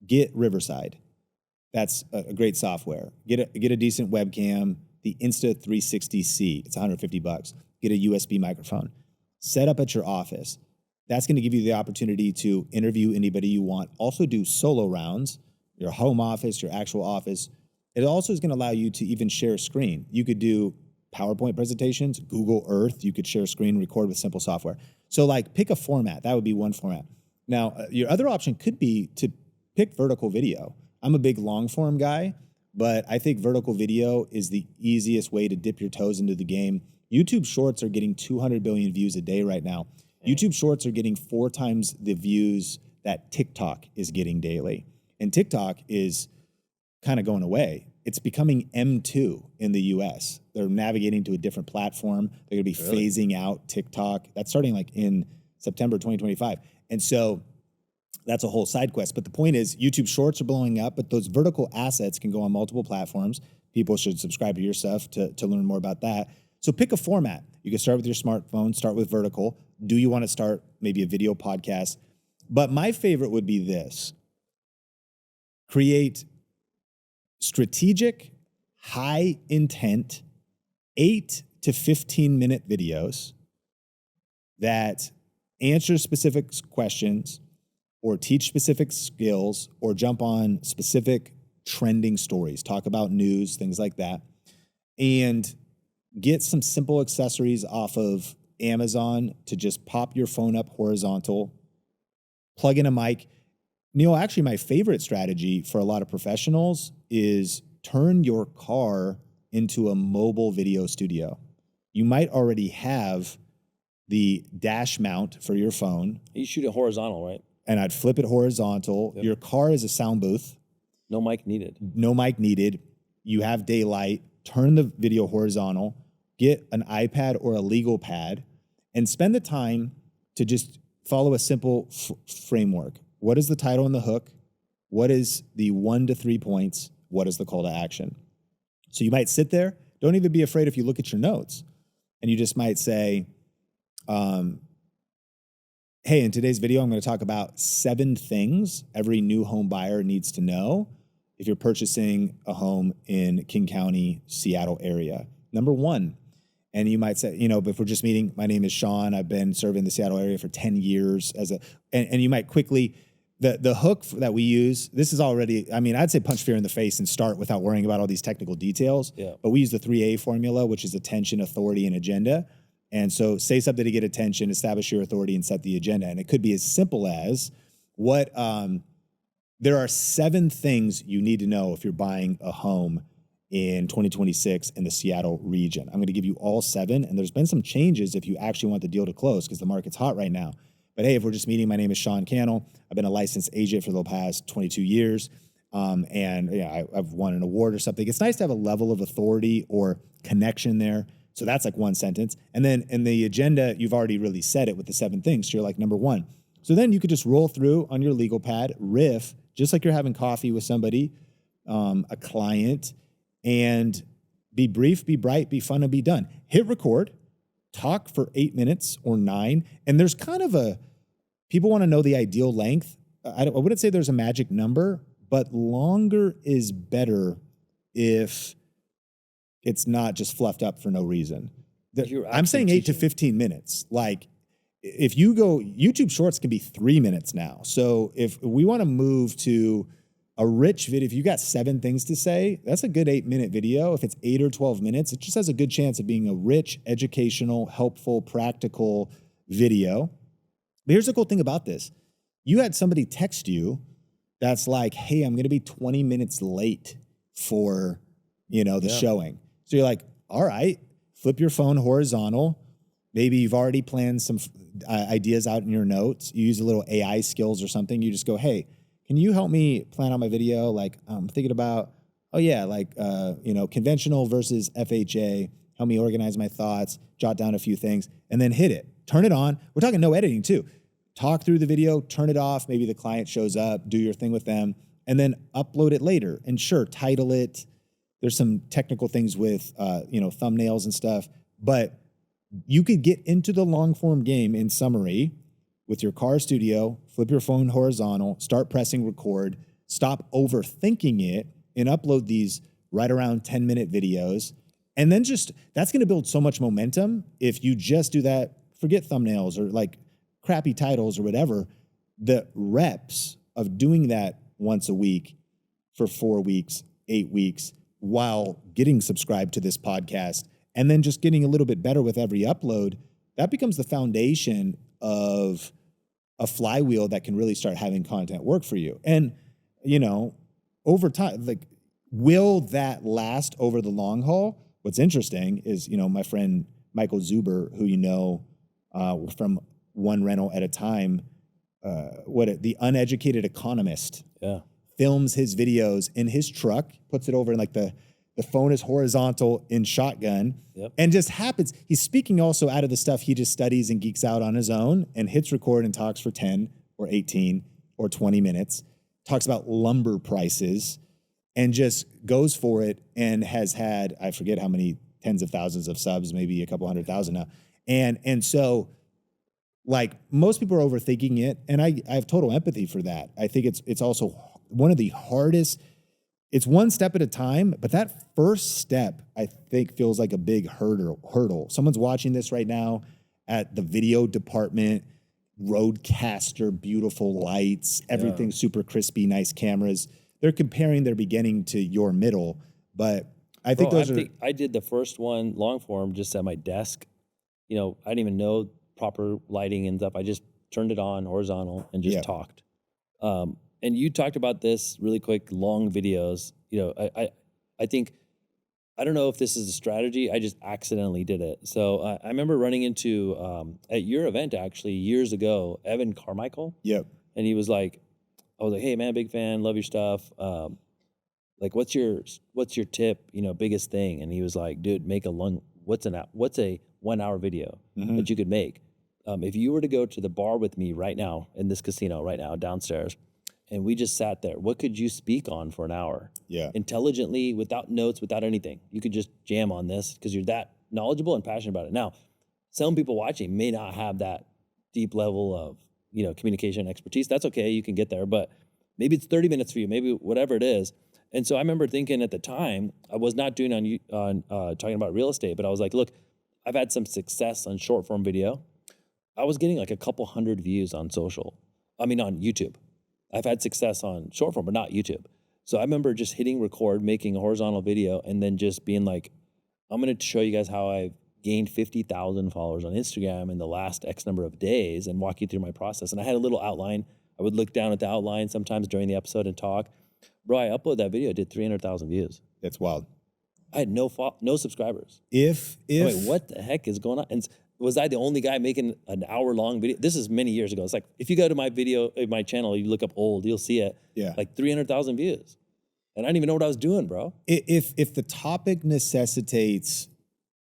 get Riverside. That's a great software. Get a decent webcam, the Insta360C. It's $150. Get a USB microphone. Set up at your office. That's going to give you the opportunity to interview anybody you want. Also do solo rounds, your home office, your actual office. It also is going to allow you to even share screen. You could do PowerPoint presentations, Google Earth. You could share screen, record with simple software. So like pick a format. That would be one format. Now, your other option could be to pick vertical video. I'm a big long form guy, but I think vertical video is the easiest way to dip your toes into the game. YouTube Shorts are getting 200 billion views a day right now. YouTube Shorts are getting 4 times the views that TikTok is getting daily. And TikTok is kind of going away. It's becoming M2 in the US. They're navigating to a different platform. They're going to be phasing out TikTok. That's starting like in September 2025. And so that's a whole side quest. But the point is, YouTube Shorts are blowing up, but those vertical assets can go on multiple platforms. People should subscribe to your stuff to learn more about that. So pick a format. You can start with your smartphone, start with vertical. Do you want to start maybe a video podcast? But my favorite would be this. Create strategic, high intent, 8 to 15 minute videos that answer specific questions or teach specific skills or jump on specific trending stories, talk about news, things like that, and get some simple accessories off of Amazon to just pop your phone up horizontal, plug in a mic. Neel, actually my favorite strategy for a lot of professionals is turn your car into a mobile video studio. You might already have the dash mount for your phone. You shoot it horizontal, right? And I'd flip it horizontal. Yep. Your car is a sound booth. No mic needed. No mic needed. You have daylight. Turn the video horizontal. Get an iPad or a legal pad and spend the time to just follow a simple framework. What is the title and the hook? What is the 1 to 3 points? What is the call to action? So you might sit there. Don't even be afraid if you look at your notes. And you just might say, hey, in today's video, I'm going to talk about 7 things every new home buyer needs to know if you're purchasing a home in King County, Seattle area. Number 1, and you might say, but if we're just meeting, my name is Sean. I've been serving the Seattle area for 10 years and you might quickly, the hook that we use, this is already, I'd say punch fear in the face and start without worrying about all these technical details. Yeah. But we use the 3A formula, which is attention, authority, and agenda. And so say something to get attention, establish your authority, and set the agenda. And it could be as simple as there are 7 things you need to know if you're buying a home in 2026 in the Seattle region. I'm going to give you all 7. And there's been some changes if you actually want the deal to close because the market's hot right now. But hey, if we're just meeting, my name is Sean Cannell. I've been a licensed agent for the past 22 years. I've won an award or something. It's nice to have a level of authority or connection there. So that's like 1 sentence. And then in the agenda, you've already really said it with the 7 things. So you're like, number 1. So then you could just roll through on your legal pad, riff, just like you're having coffee with somebody, a client, and be brief, be bright, be fun, and be done. Hit record, talk for 8 minutes or 9. And there's kind of people want to know the ideal length. I wouldn't say there's a magic number, but longer is better if it's not just fluffed up for no reason. I'm saying 8 to 15 minutes. Like if you go, YouTube Shorts can be 3 minutes now. So if we want to move to a rich video, if you got 7 things to say, that's a good 8-minute video. If it's 8 or 12 minutes, it just has a good chance of being a rich, educational, helpful, practical video. But here's the cool thing about this. You had somebody text you that's like, hey, I'm going to be 20 minutes late for, the showing. So you're like, all right, flip your phone horizontal. Maybe you've already planned some ideas out in your notes. You use a little AI skills or something. You just go, hey, can you help me plan out my video? Like I'm thinking about, conventional versus FHA. Help me organize my thoughts, jot down a few things, and then hit it. Turn it on. We're talking no editing too. Talk through the video, turn it off. Maybe the client shows up, do your thing with them, and then upload it later. And sure, title it. There's some technical things with, thumbnails and stuff, but you could get into the long form game in summary with your car studio, flip your phone horizontal, start pressing record, stop overthinking it, and upload these right around 10-minute videos. And then that's going to build so much momentum. If you just do that, forget thumbnails or like crappy titles or whatever, the reps of doing that once a week for 4 weeks, 8 weeks, while getting subscribed to this podcast, and then just getting a little bit better with every upload, that becomes the foundation of a flywheel that can really start having content work for you. And, over time, like, will that last over the long haul? What's interesting is, my friend Michael Zuber, who from One Rental at a Time, the Uneducated Economist, films his videos in his truck, puts it over in like the phone is horizontal in shotgun, and just happens. He's speaking also out of the stuff he just studies and geeks out on his own, and hits record and talks for 10 or 18 or 20 minutes, talks about lumber prices, and just goes for it, and has had, I forget how many tens of thousands of subs, maybe a couple 100,000 now. And so, like, most people are overthinking it, and I have total empathy for that. I think it's also one of the hardest. It's one step at a time, but that first step, I think, feels like a big hurdle. Someone's watching this right now at the video department, Roadcaster, beautiful lights, everything super crispy, nice cameras. They're comparing their beginning to your middle, but I think I did the first one long form just at my desk. I didn't even know proper lighting and stuff. I just turned it on horizontal and just talked. And you talked about this really quick, long videos. I think, I don't know if this is a strategy. I just accidentally did it. So I remember running into, at your event actually years ago, Evan Carmichael. Yep. And he was like, I was like, hey man, big fan, love your stuff. Like, what's your tip, biggest thing? And he was like, dude, make what's a 1 hour video that you could make? If you were to go to the bar with me right now in this casino right now downstairs, and we just sat there, what could you speak on for an hour? Yeah. Intelligently, without notes, without anything. You could just jam on this because you're that knowledgeable and passionate about it. Now, some people watching may not have that deep level of communication expertise. That's okay. You can get there, but maybe it's 30 minutes for you, maybe whatever it is. And so I remember thinking at the time, I was not doing on talking about real estate, but I was like, look, I've had some success on short form video. I was getting like a couple hundred views on on YouTube. I've had success on short form, but not YouTube. So I remember just hitting record, making a horizontal video, and then just being like, I'm going to show you guys how I've gained 50,000 followers on Instagram in the last X number of days and walk you through my process. And I had a little outline. I would look down at the outline sometimes during the episode and talk. Bro, I uploaded that video, it did 300,000 views. That's wild. I had no subscribers. If I'm like, what the heck is going on? And was I the only guy making an hour-long video? This is many years ago. It's like, if you go to my channel, you look up old, you'll see it. Yeah. Like 300,000 views. And I didn't even know what I was doing, bro. If the topic necessitates,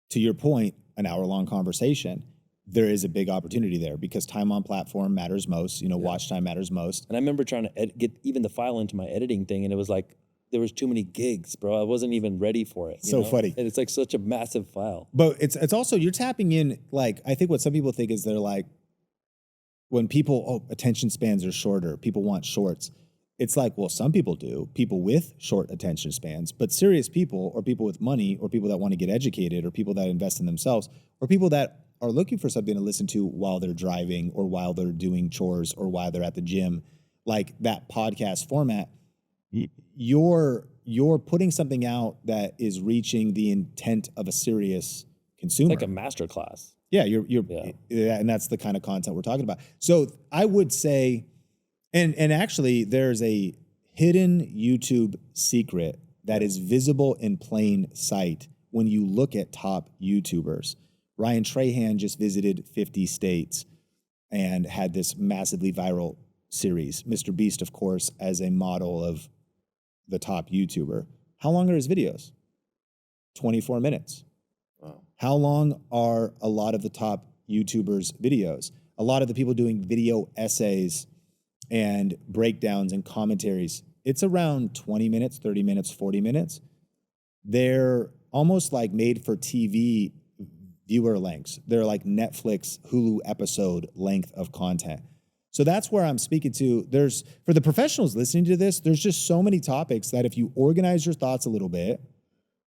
to your point, an hour-long conversation, there is a big opportunity there because time on platform matters most. Watch time matters most. And I remember trying to get even the file into my editing thing, and it was like, there was too many gigs, bro. I wasn't even ready for it. So funny. And it's like such a massive file. But it's also, you're tapping in, like, I think what some people think is they're like, when people, attention spans are shorter, people want shorts. It's like, well, some people do, people with short attention spans, but serious people or people with money or people that want to get educated or people that invest in themselves or people that are looking for something to listen to while they're driving or while they're doing chores or while they're at the gym, like that podcast format, you're putting something out that is reaching the intent of a serious consumer. It's like a master class. Yeah, and that's the kind of content we're talking about. So I would say, and actually there's a hidden YouTube secret that is visible in plain sight when you look at top YouTubers. Ryan Trahan just visited 50 states and had this massively viral series. Mr. Beast, of course, as a model of the top YouTuber. How long are his videos? 24 minutes. Wow. How long are a lot of the top YouTubers' videos? A lot of the people doing video essays and breakdowns and commentaries, it's around 20 minutes, 30 minutes, 40 minutes. They're almost like made for TV viewer lengths. They're like Netflix, Hulu episode length of content. So that's where I'm speaking to. For the professionals listening to this, there's just so many topics that if you organize your thoughts a little bit,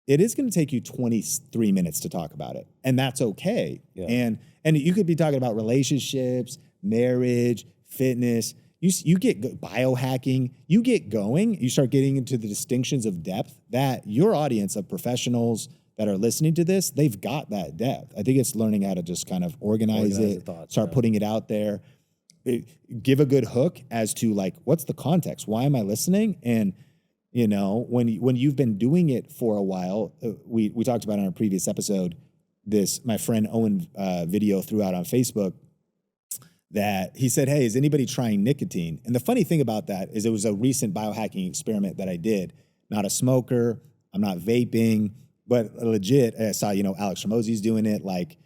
it is going to take you 23 minutes to talk about it. And that's okay. Yeah. And you could be talking about relationships, marriage, fitness. You get biohacking, you get going, you start getting into the distinctions of depth that your audience of professionals that are listening to this, they've got that depth. I think it's learning how to just kind of organize it, thoughts, start putting it out there. Give a good hook as to like, what's the context? Why am I listening? And when you've been doing it for a while, we talked about in our previous episode, my friend Owen video threw out on Facebook that he said, hey, is anybody trying nicotine? And the funny thing about that is it was a recent biohacking experiment that I did. Not a smoker, I'm not vaping, but legit, I saw, Alex Hormozi's doing it, like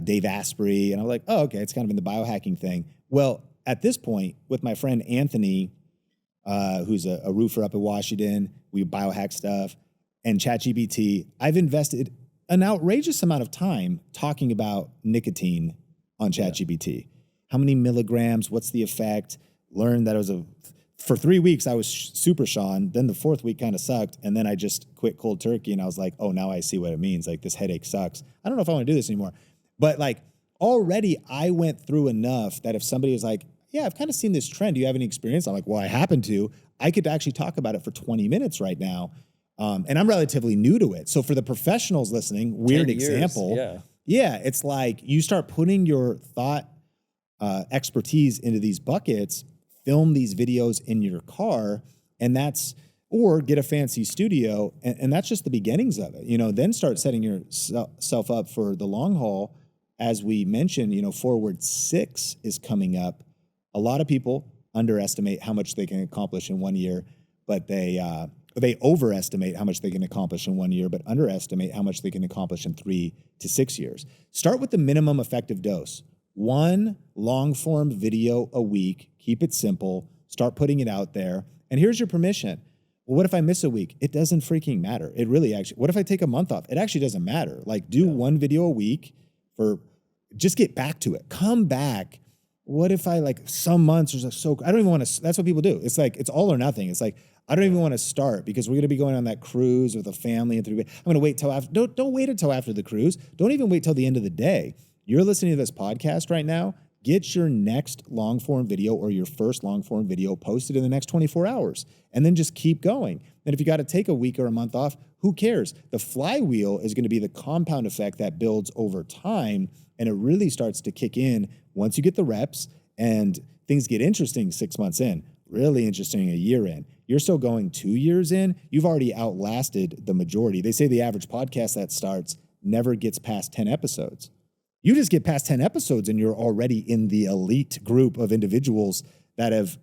Dave Asprey, and I was like, oh, okay, it's kind of in the biohacking thing. Well, at this point, with my friend Anthony, who's a roofer up in Washington, we biohack stuff, and ChatGPT, I've invested an outrageous amount of time talking about nicotine on ChatGPT. How many milligrams? What's the effect? Learned that it was for 3 weeks, I was super Sean. Then the 4th week kind of sucked. And then I just quit cold turkey. And I was like, oh, now I see what it means. Like, this headache sucks. I don't know if I want to do this anymore. But like, already I went through enough that if somebody was like, yeah, I've kind of seen this trend. Do you have any experience? I'm like, well, I happen to. I could actually talk about it for 20 minutes right now. And I'm relatively new to it. So for the professionals listening, weird example. Yeah, it's like you start putting your thought expertise into these buckets, film these videos in your car, or get a fancy studio, and that's just the beginnings of it. Then start setting yourself up for the long haul. As we mentioned, Forward 6 is coming up. A lot of people underestimate how much they can accomplish in 1 year, but they overestimate how much they can accomplish in 1 year, but underestimate how much they can accomplish in 3 to 6 years. Start with the minimum effective dose. 1 long-form video a week. Keep it simple. Start putting it out there. And here's your permission. Well, what if I miss a week? It doesn't freaking matter. It really what if I take a month off? It actually doesn't matter. Like, do 1 video a week just get back to it. Come back what if I like some months or so, I don't even want to, that's what people do. It's like, it's all or nothing. It's like, I don't even want to start because we're going to be going on that cruise with a family and I'm going to wait till after, don't wait until after the cruise. Don't even wait till the end of the day. You're listening to this podcast right now. Get your next long form video or your first long form video posted in the next 24 hours and then just keep going. And if you got to take a week or a month off, who cares? The flywheel is going to be the compound effect that builds over time. And it really starts to kick in once you get the reps and things get interesting 6 months in, really interesting a year in. You're still going 2 years in, you've already outlasted the majority. They say the average podcast that starts never gets past 10 episodes. You just get past 10 episodes and you're already in the elite group of individuals that have,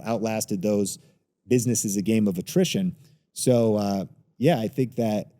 outlasted those. Business is a game of attrition. So, I think that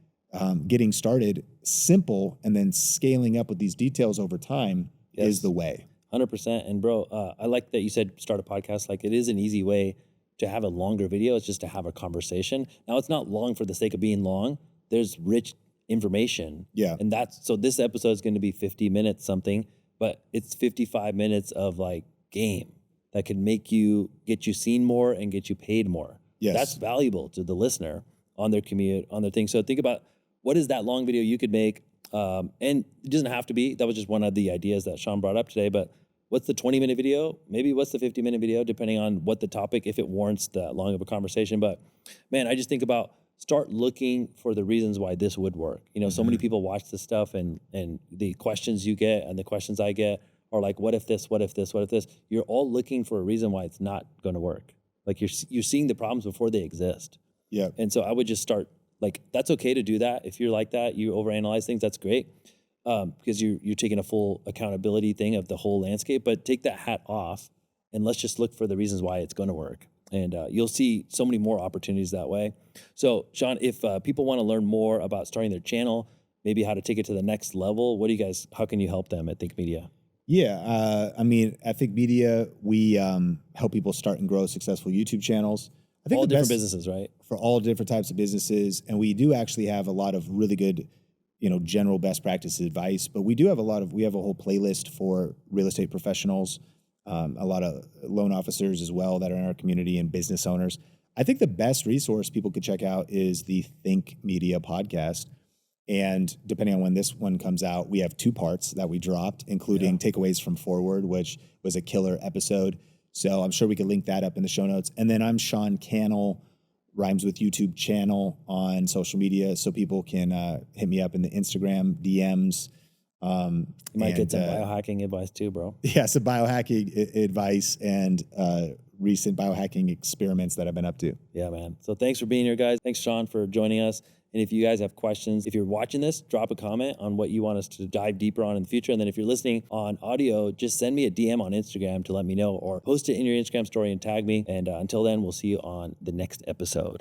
getting started simple and then scaling up with these details over time is the way. 100%. And bro, I like that you said start a podcast. Like it is an easy way to have a longer video. It's just to have a conversation. Now it's not long for the sake of being long. There's rich information. Yeah. And so this episode is going to be 50 minutes something, but it's 55 minutes of like game that can get you seen more and get you paid more. Yes. That's valuable to the listener on their commute, on their thing. So think about what is that long video you could make. And it doesn't have to be, that was just one of the ideas that Sean brought up today, but what's the 20-minute video? Maybe what's the 50-minute video, depending on what the topic, if it warrants that long of a conversation. But man, I just think about start looking for the reasons why this would work. So many people watch this stuff and the questions you get and the questions I get are like, what if this, what if this, what if this? You're all looking for a reason why it's not going to work. Like you're seeing the problems before they exist. Yeah. And so I would just start, like, that's okay to do that. If you're like that, you overanalyze things, that's great. Because you're taking a full accountability thing of the whole landscape, but take that hat off and let's just look for the reasons why it's going to work. And you'll see so many more opportunities that way. So Sean, if people want to learn more about starting their channel, maybe how to take it to the next level, how can you help them at Think Media? Yeah. At Think Media, we help people start and grow successful YouTube channels. I think all different businesses, right? For all different types of businesses. And we do actually have a lot of really good general best practice advice, but we have a whole playlist for real estate professionals, a lot of loan officers as well that are in our community and business owners. I think the best resource people could check out is the Think Media podcast. And depending on when this one comes out, we have 2 parts that we dropped, including takeaways from Forward, which was a killer episode. So I'm sure we could link that up in the show notes. And then I'm Sean Cannell, rhymes with YouTube channel on social media, so people can hit me up in the Instagram DMs. You might get some biohacking advice too, bro. Yeah, some biohacking advice and recent biohacking experiments that I've been up to. Yeah, man. So thanks for being here, guys. Thanks, Sean, for joining us. And if you guys have questions, if you're watching this, drop a comment on what you want us to dive deeper on in the future. And then if you're listening on audio, just send me a DM on Instagram to let me know or post it in your Instagram story and tag me. And until then, we'll see you on the next episode.